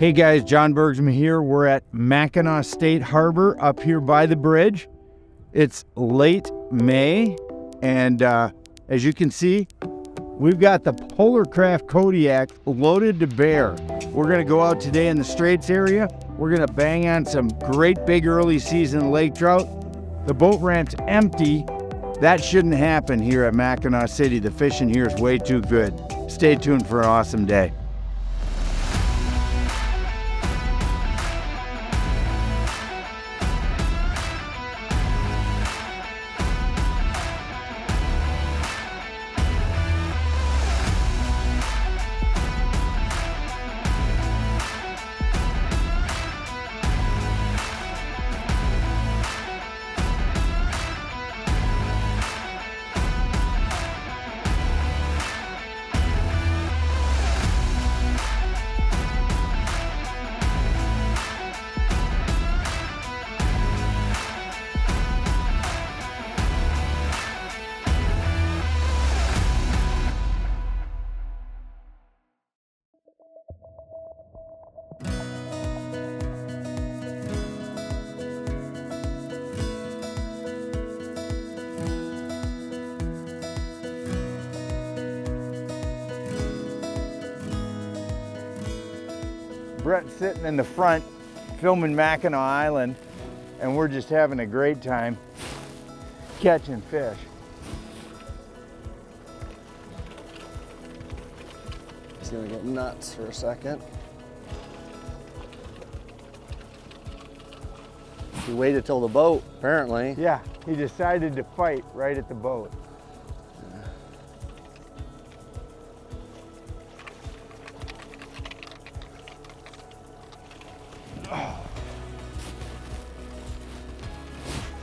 Hey guys, John Bergsman here. We're at Mackinaw State Harbor up here by the bridge. It's late May, and as you can see, we've got the Polar Kraft Kodiak loaded to bear. We're gonna go out today in the Straits area. We're gonna bang on some great big early season lake trout. The boat ramp's empty. That shouldn't happen here at Mackinaw City. The fishing here is way too good. Stay tuned for an awesome day. Brett's sitting in the front filming Mackinaw Island, and we're just having a great time catching fish. He's gonna get nuts for a second. He waited till the boat, apparently. Yeah, he decided to fight right at the boat.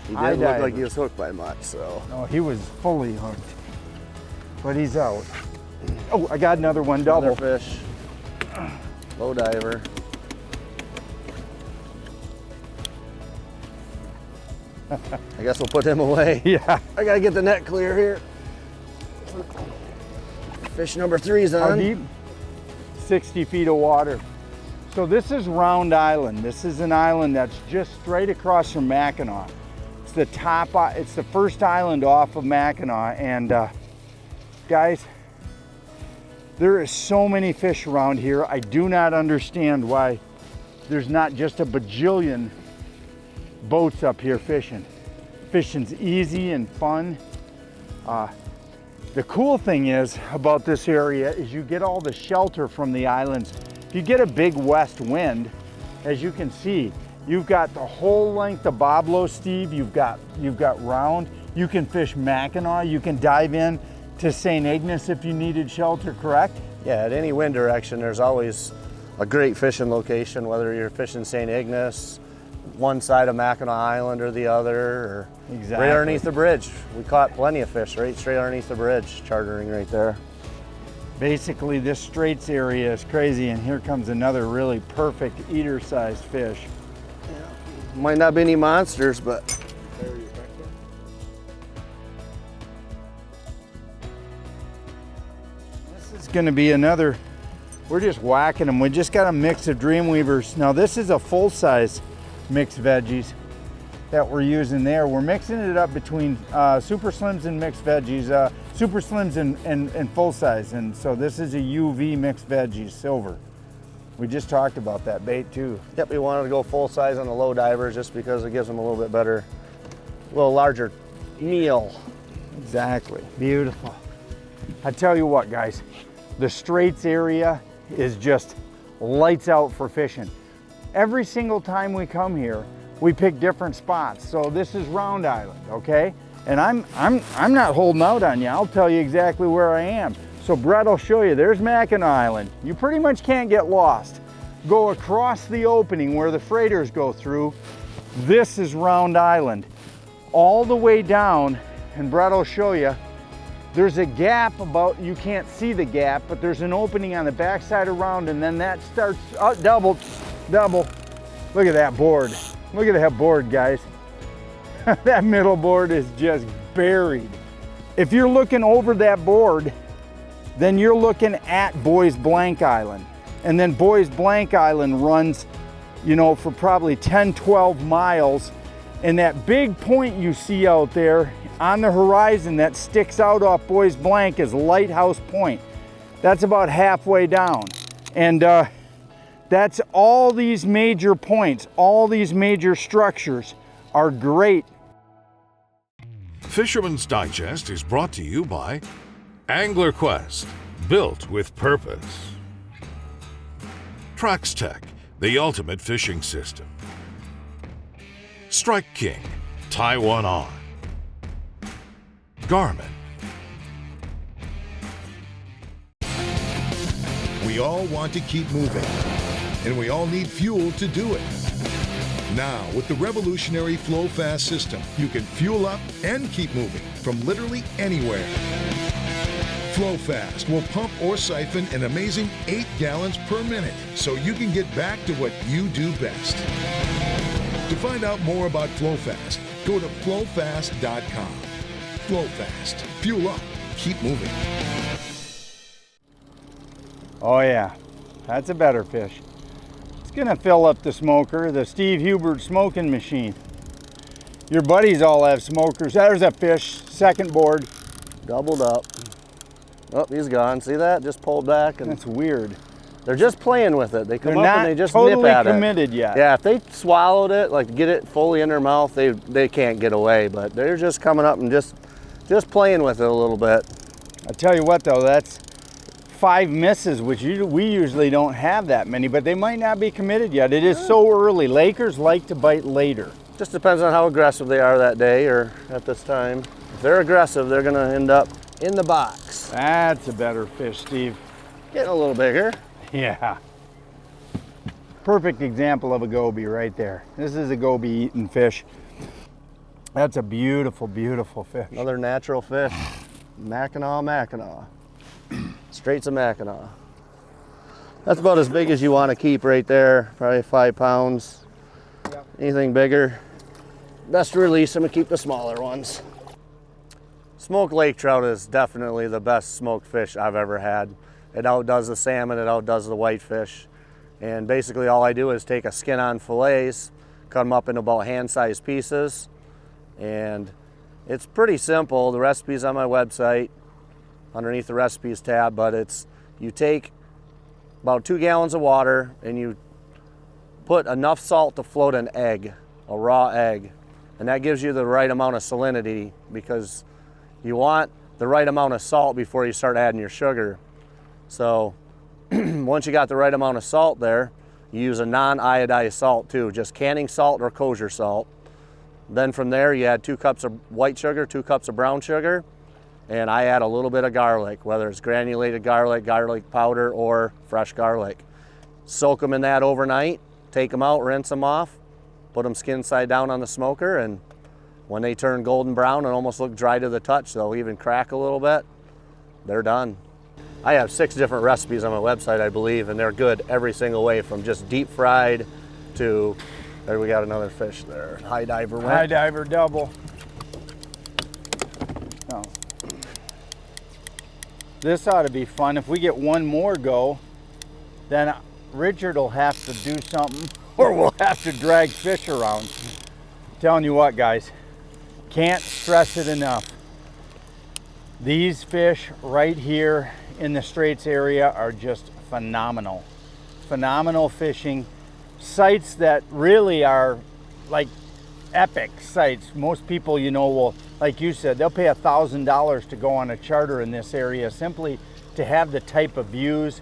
He didn't look like he was hooked by much, so. No, he was fully hooked, but he's out. Oh, I got another one, double. Another fish, low diver. I guess we'll put him away. Yeah. I gotta get the net clear here. Fish number 3's on. How deep? 60 feet of water. So this is Round Island. This is an island that's just straight across from Mackinaw. It's the top, it's the first island off of Mackinaw, and guys, there is so many fish around here. I do not understand why there's not just a bajillion boats up here fishing. Fishing's easy and fun. The cool thing is about this area is you get all the shelter from the islands. If you get a big west wind, as you can see, you've got the whole length of Boblo, Steve. You've got Round. You can fish Mackinaw. You can dive in to St. Ignace if you needed shelter, correct? Yeah, at any wind direction, there's always a great fishing location, whether you're fishing St. Ignace, one side of Mackinaw Island or the other, or exactly. Right underneath the bridge. We caught plenty of fish right straight underneath the bridge, chartering right there. Basically, this Straits area is crazy, and here comes another really perfect eater-sized fish. Yeah. Might not be any monsters, but this is going to be another. We're just whacking them. We just got a mix of Dreamweavers. Now this is a full-size mixed veggies that we're using there. We're mixing it up between super slims and mixed veggies, super slims and full size. And so this is a UV mixed veggies, silver. We just talked about that bait too. Yep, we wanted to go full size on the low divers just because it gives them a little bit better, a little larger meal. Exactly, beautiful. I tell you what guys, the Straits area is just lights out for fishing. Every single time we come here, we pick different spots. So this is Round Island, okay? And I'm not holding out on you. I'll tell you exactly where I am. So Brett will show you. There's Mackinaw Island. You pretty much can't get lost. Go across the opening where the freighters go through. This is Round Island. All the way down, and Brett will show you, there's a gap about, you can't see the gap, but there's an opening on the backside of Round, and then that starts, double. Look at that board. Look at that board, guys. That middle board is just buried. If you're looking over that board, then you're looking at Boys Blank Island. And then Boys Blank Island runs, you know, for probably 10, 12 miles. And that big point you see out there on the horizon that sticks out off Boys Blank is Lighthouse Point. That's about halfway down. And that's all these major points, all these major structures are great. Fisherman's Digest is brought to you by Angler Quest, built with purpose. Traxstech, the ultimate fishing system. Strike King, tie one on. Garmin. We all want to keep moving, and we all need fuel to do it. Now, with the revolutionary FlowFast system, you can fuel up and keep moving from literally anywhere. FlowFast will pump or siphon an amazing 8 gallons per minute, so you can get back to what you do best. To find out more about FlowFast, go to flowfast.com. FlowFast. Fuel up. Keep moving. Oh yeah, that's a better fish. It's gonna fill up the smoker, the Steve Hubert smoking machine. Your buddies all have smokers. There's a fish, second board. Doubled up. Oh, he's gone. See that? Just pulled back. And that's weird. they're just playing with it. They come They're up not and they just totally nip at it. committed yet. Yeah, if they swallowed it, like get it fully in their mouth, they can't get away. But they're just coming up and just playing with it a little bit. I tell you what though, that's 5 misses, which we usually don't have that many, but they might not be committed yet. It is so early. Lakers like to bite later. Just depends on how aggressive they are that day or at this time. If they're aggressive, they're gonna end up in the box. That's a better fish, Steve. Getting a little bigger. Yeah. Perfect example of a goby right there. This is a goby eating fish. That's a beautiful, beautiful fish. Another natural fish. Mackinaw. Straits of Mackinaw. That's about as big as you want to keep right there, probably 5 pounds. Yep. Anything bigger, best to release them and keep the smaller ones. Smoked lake trout is definitely the best smoked fish I've ever had. It outdoes the salmon, it outdoes the whitefish. And basically all I do is take a skin-on fillets, cut them up into about hand-sized pieces, and it's pretty simple. The recipe's on my website underneath the recipes tab, but it's you take about 2 gallons of water and you put enough salt to float an egg, a raw egg, and that gives you the right amount of salinity because you want the right amount of salt before you start adding your sugar. So once you got the right amount of salt there, you use a non-iodized salt too, just canning salt or kosher salt. Then from there you add 2 cups of white sugar, 2 cups of brown sugar, and I add a little bit of garlic, whether it's granulated garlic, garlic powder, or fresh garlic. Soak them in that overnight, take them out, rinse them off, put them skin side down on the smoker, and when they turn golden brown and almost look dry to the touch, they'll even crack a little bit, they're done. I have 6 different recipes on my website, I believe, and they're good every single way, from just deep fried to, there we got another fish there, high diver went. High diver double. Oh. This ought to be fun. If we get one more go, then Richard will have to do something, or we'll have to drag fish around. I'm telling you what, guys, can't stress it enough. These fish right here in the Straits area are just phenomenal. Phenomenal fishing. Sites that really are like epic sites. Most people, you know, will, like you said, they'll pay $1,000 to go on a charter in this area simply to have the type of views.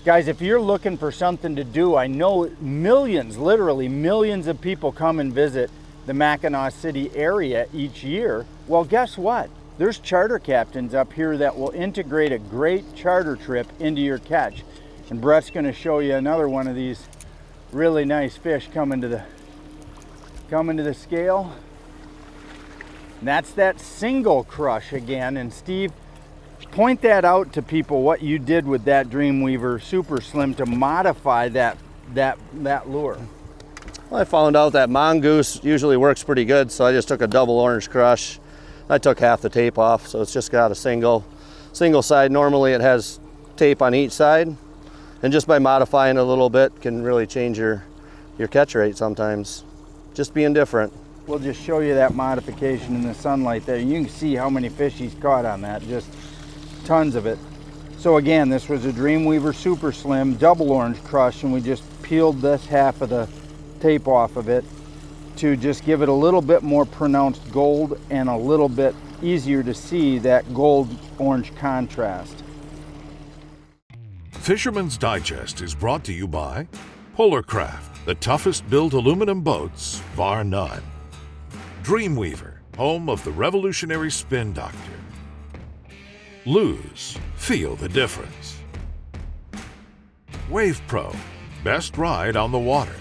Guys, if you're looking for something to do, I know millions, literally millions of people come and visit the Mackinaw City area each year. Well, guess what? There's charter captains up here that will integrate a great charter trip into your catch. And Brett's gonna show you another one of these really nice fish coming to the scale. And that's that single crush again. And Steve, point that out to people what you did with that Dreamweaver Super Slim to modify that lure. Well, I found out that mongoose usually works pretty good, so I just took a double orange crush. I took half the tape off, so it's just got a single side. Normally it has tape on each side, and And just by modifying a little bit can really change your catch rate sometimes. Just being different. We'll just show you that modification in the sunlight there. You can see how many fish he's caught on that, just tons of it. So again, this was a Dreamweaver Super Slim double orange crush, and we just peeled this half of the tape off of it to just give it a little bit more pronounced gold and a little bit easier to see that gold orange contrast. Fisherman's Digest is brought to you by Kraft, the toughest built aluminum boats, bar none. Dreamweaver, home of the revolutionary Spin Doctor. Lose, feel the difference. WavePro, best ride on the water.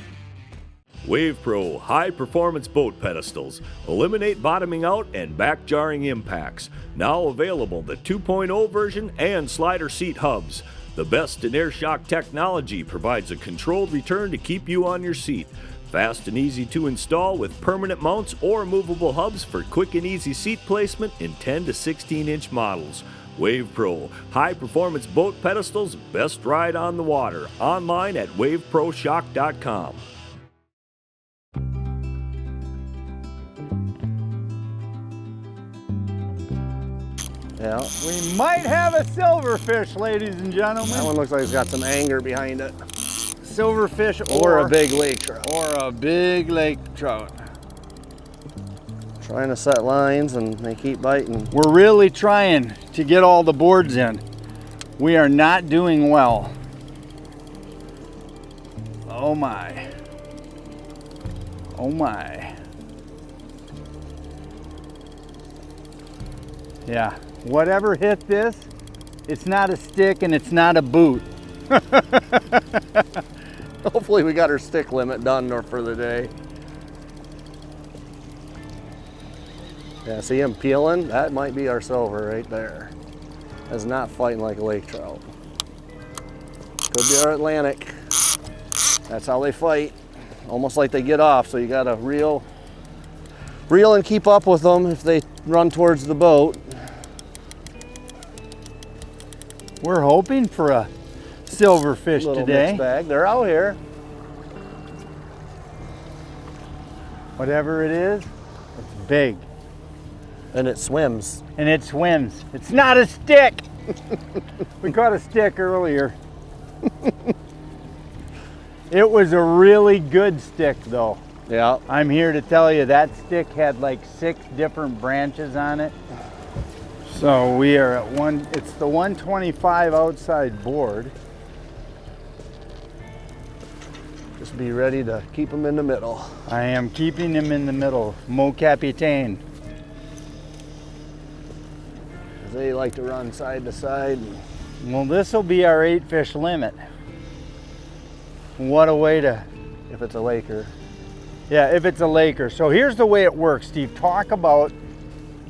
WavePro high-performance boat pedestals eliminate bottoming out and back-jarring impacts. Now available the 2.0 version and slider seat hubs. The best in air shock technology provides a controlled return to keep you on your seat. Fast and easy to install with permanent mounts or movable hubs for quick and easy seat placement in 10 to 16-inch models. WavePro high-performance boat pedestals, best ride on the water. Online at waveproshock.com. Yeah. We might have a silverfish, ladies and gentlemen. That one looks like it's got some anger behind it. Silverfish Or a big lake trout. Or a big lake trout. Trying to set lines and they keep biting. We're really trying to get all the boards in. We are not doing well. Oh my. Oh my. Yeah, whatever hit this, it's not a stick and it's not a boot. Hopefully we got our stick limit done for the day. Yeah, see him peeling? That might be our silver right there. That's not fighting like a lake trout. Could be our Atlantic. That's how they fight. Almost like they get off, so you gotta reel and keep up with them if they run towards the boat. We're hoping for a silverfish Little today. mixed bag. They're out here. Whatever it is, it's big. And it swims. And it swims. It's not a stick. We caught a stick earlier. It was a really good stick though. Yeah. I'm here to tell you that stick had like 6 different branches on it. So we are at it's the 125 outside board. Just be ready to keep them in the middle. I am keeping him in the middle. Mon capitaine. They like to run side to side. Well, this will be our 8 fish limit. What a way to... If it's a laker. Yeah, if it's a laker. So here's the way it works, Steve. Talk about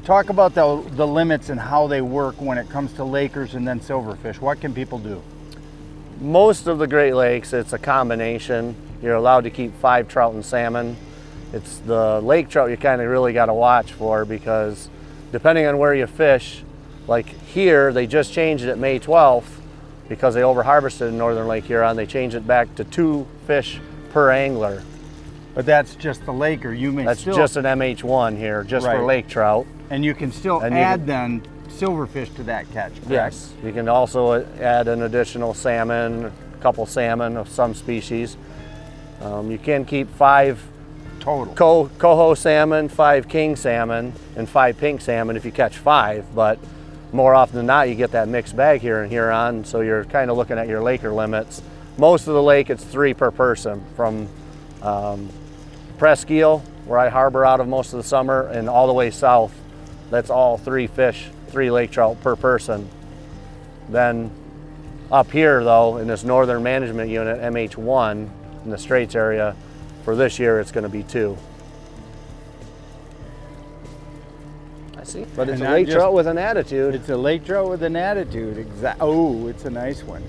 the limits and how they work when it comes to lakers and then silverfish. What can people do? Most of the Great Lakes, it's a combination. You're allowed to keep 5 trout and salmon. It's the lake trout you kind of really got to watch for, because depending on where you fish, like here, they just changed it May 12th because they over-harvested in northern Lake Huron. They changed it back to 2 fish per angler. But that's just the laker. You may That's still, just an MH1 here, just Right. for lake trout. and you can still And you add can- then silverfish to that catch, correct? Yes, you can also add an additional salmon, a couple salmon of some species. You can keep 5 Total. coho salmon, 5 king salmon, and 5 pink salmon if you catch 5, but more often than not you get that mixed bag here in Huron, so you're kind of looking at your laker limits. Most of the lake it's 3 per person, from Presqu'île, where I harbor out of most of the summer, and all the way south. That's all 3 fish, 3 lake trout per person. Then up here though, in this northern management unit, MH1, in the Straits area, for this year it's going to be 2. I see, but it's And a not lake just- trout with an attitude. It's a lake trout with an attitude. Oh, it's a nice one.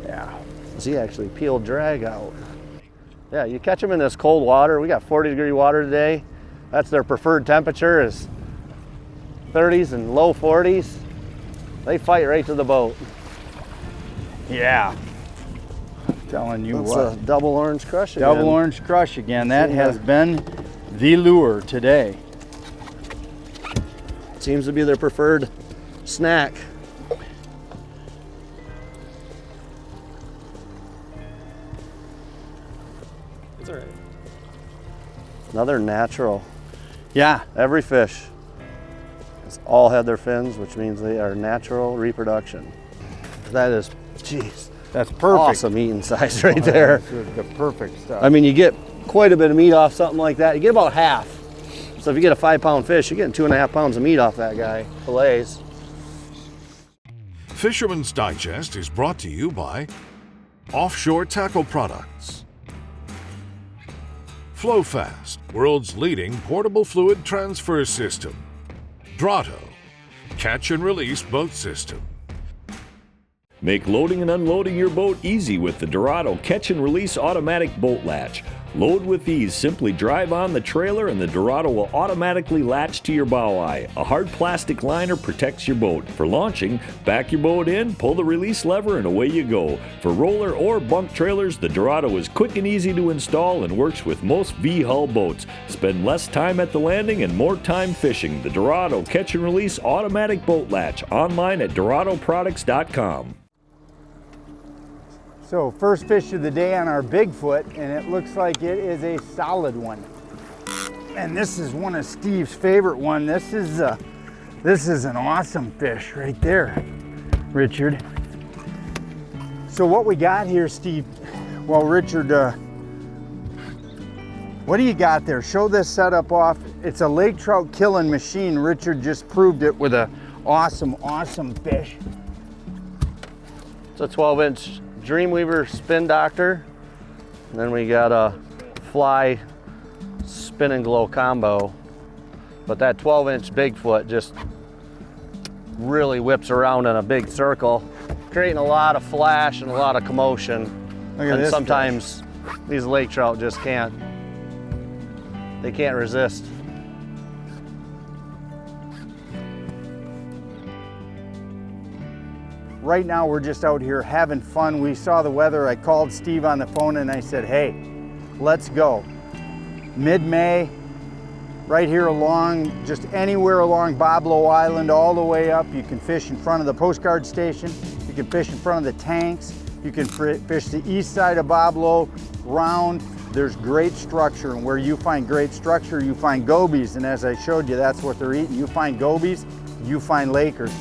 Yeah. See, actually peeled drag out. Yeah, you catch them in this cold water. We got 40-degree water today. That's their preferred temperature, is 30s and low 40s. They fight right to the boat. Yeah. I'm telling you That's what. a double orange crush again. Double orange crush again. That has been the lure today. Seems to be their preferred snack. It's all right. Another natural. Yeah. Every fish has all had their fins, which means they are natural reproduction. That is, jeez, That's perfect. awesome eating size right there. That's the perfect stuff. I mean, you get quite a bit of meat off something like that. You get about half. So if you get a 5-pound fish, you're getting 2.5 pounds of meat off that guy. Fillets. Fisherman's Digest is brought to you by Offshore Tackle Products, FlowFast, world's leading portable fluid transfer system, Drotto, catch and release boat system. Make loading and unloading your boat easy with the Drotto Catch and Release Automatic Boat Latch. Load with ease. Simply drive on the trailer and the Drotto will automatically latch to your bow eye. A hard plastic liner protects your boat. For launching, back your boat in, pull the release lever, and away you go. For roller or bunk trailers, the Drotto is quick and easy to install and works with most V-hull boats. Spend less time at the landing and more time fishing. The Drotto Catch and Release Automatic Boat Latch. Online at DrottoProducts.com. So first fish of the day on our Bigfoot, and it looks like it is a solid one. And this is one of Steve's favorite one. This is an awesome fish right there, Richard. So what we got here, Steve? Well, Richard, what do you got there? Show this setup off. It's a lake trout killing machine. Richard just proved it with a awesome fish. It's a 12-inch Dreamweaver spin doctor. And then we got a fly spin and glow combo. But that 12-inch Bigfoot just really whips around in a big circle, creating a lot of flash and a lot of commotion. Look at And this sometimes these lake trout just can't resist. Right now we're just out here having fun. We saw the weather. I called Steve on the phone and I said, hey, let's go. Mid-May, right here along, just anywhere along Boblo Island, all the way up. You can fish in front of the postcard station. You can fish in front of the tanks. You can fish the east side of Boblo, round. There's great structure, and where you find great structure, you find gobies. And as I showed you, that's what they're eating. You find gobies, you find Lakers.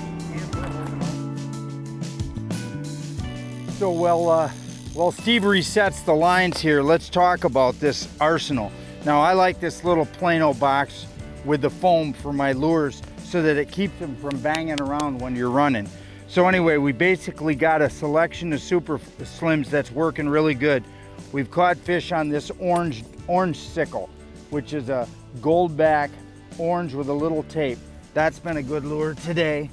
So while Steve resets the lines here, let's talk about this arsenal. Now I like this little Plano box with the foam for my lures so that it keeps them from banging around when you're running. So anyway, we basically got a selection of super slims that's working really good. We've caught fish on this orange sickle, which is a goldback orange with a little tape. That's been a good lure today.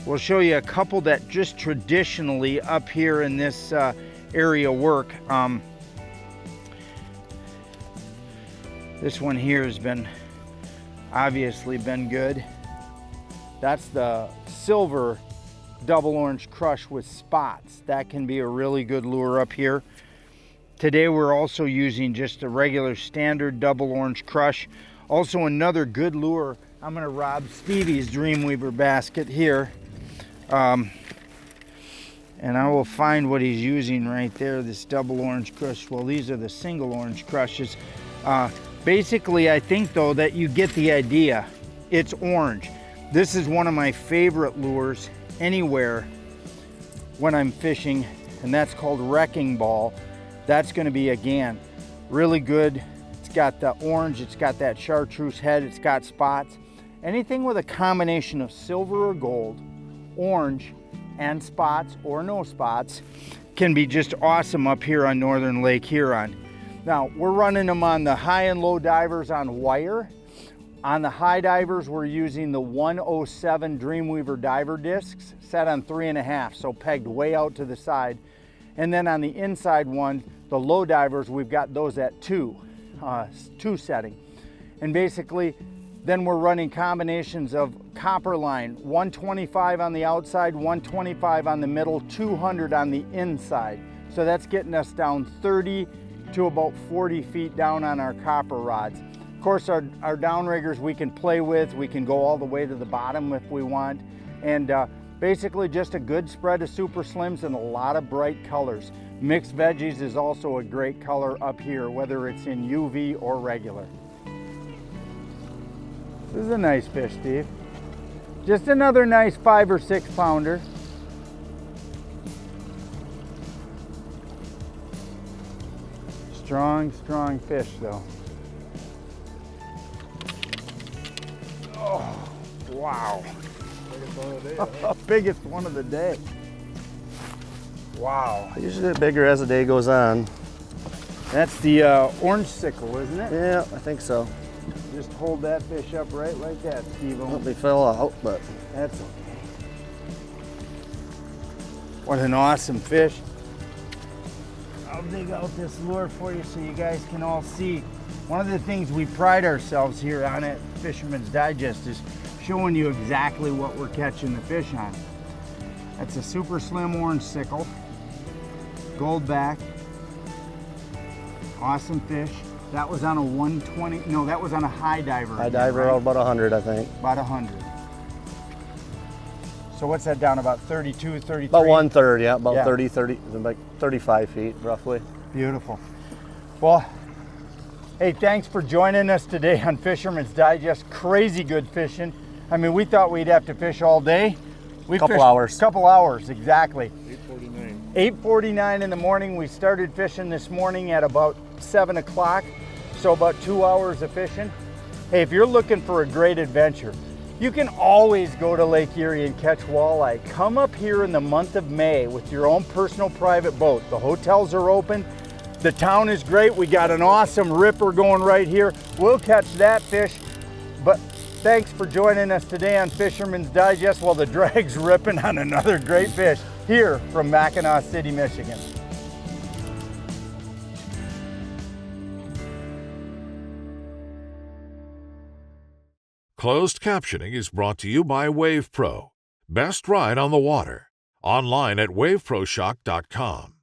We'll show you a couple that just traditionally up here in this area work. This one here has obviously been good. That's the silver double orange crush with spots. That can be a really good lure up here. Today we're also using just a regular standard double orange crush. Also another good lure, I'm gonna rob Stevie's Dreamweaver basket here. And I will find what he's using right there, this double orange crush. Well, these are the single orange crushes. Basically, I think though that you get the idea. It's orange. This is one of my favorite lures anywhere when I'm fishing, and that's called Wrecking Ball. That's gonna be, again, really good. It's got the orange, it's got that chartreuse head, it's got spots. Anything with a combination of silver or gold, orange, and spots or no spots can be just awesome up here on Northern Lake Huron. Now, we're running them on the high and low divers on wire. On the high divers, we're using the 107 Dreamweaver diver discs set on 3.5, so pegged way out to the side. And then on the inside one, the low divers, we've got those at 2 setting. And basically, Then we're running combinations of copper line, 125 on the outside, 125 on the middle, 200 on the inside. So that's getting us down 30 to about 40 feet down on our copper rods. Of course, our downriggers we can play with. We can go all the way to the bottom if we want. And basically just a good spread of super slims and a lot of bright colors. Mixed veggies is also a great color up here, whether it's in UV or regular. This is a nice fish, Steve. Just another nice 5 or 6 pounder. Strong, strong fish though. Oh, wow. Biggest one of the day. Wow. They usually get bigger as the day goes on. That's the orange sickle, isn't it? Yeah, I think so. Just hold that fish up right like that, Steve. Well, they fell out, but That's okay. What an awesome fish. I'll dig out this lure for you so you guys can all see. One of the things we pride ourselves here on at Fisherman's Digest is showing you exactly what we're catching the fish on. That's a super slim orange sickle, gold back, awesome fish. That was on a 120, no, that was on a high diver. high diver, right? about 100, I think. About 100. So what's that down, about 32, 33? About 1/3, yeah, about Yeah. 30, like 35 feet, roughly. Beautiful. Well, hey, thanks for joining us today on Fisherman's Digest. Crazy good fishing. I mean, we thought we'd have to fish all day. We Couple fished hours. Couple hours, exactly. 8:49. 8:49 in the morning. We started fishing this morning at about 7 o'clock, so about 2 hours of fishing. Hey, if you're looking for a great adventure, you can always go to Lake Erie and catch walleye. Come up here in the month of May with your own personal private boat. The hotels are open. The town is great. We got an awesome ripper going right here. We'll catch that fish. But thanks for joining us today on Fisherman's Digest while the drag's ripping on another great fish here from Mackinaw City, Michigan. Closed captioning is brought to you by WavePro. Best ride on the water. Online at waveproshock.com.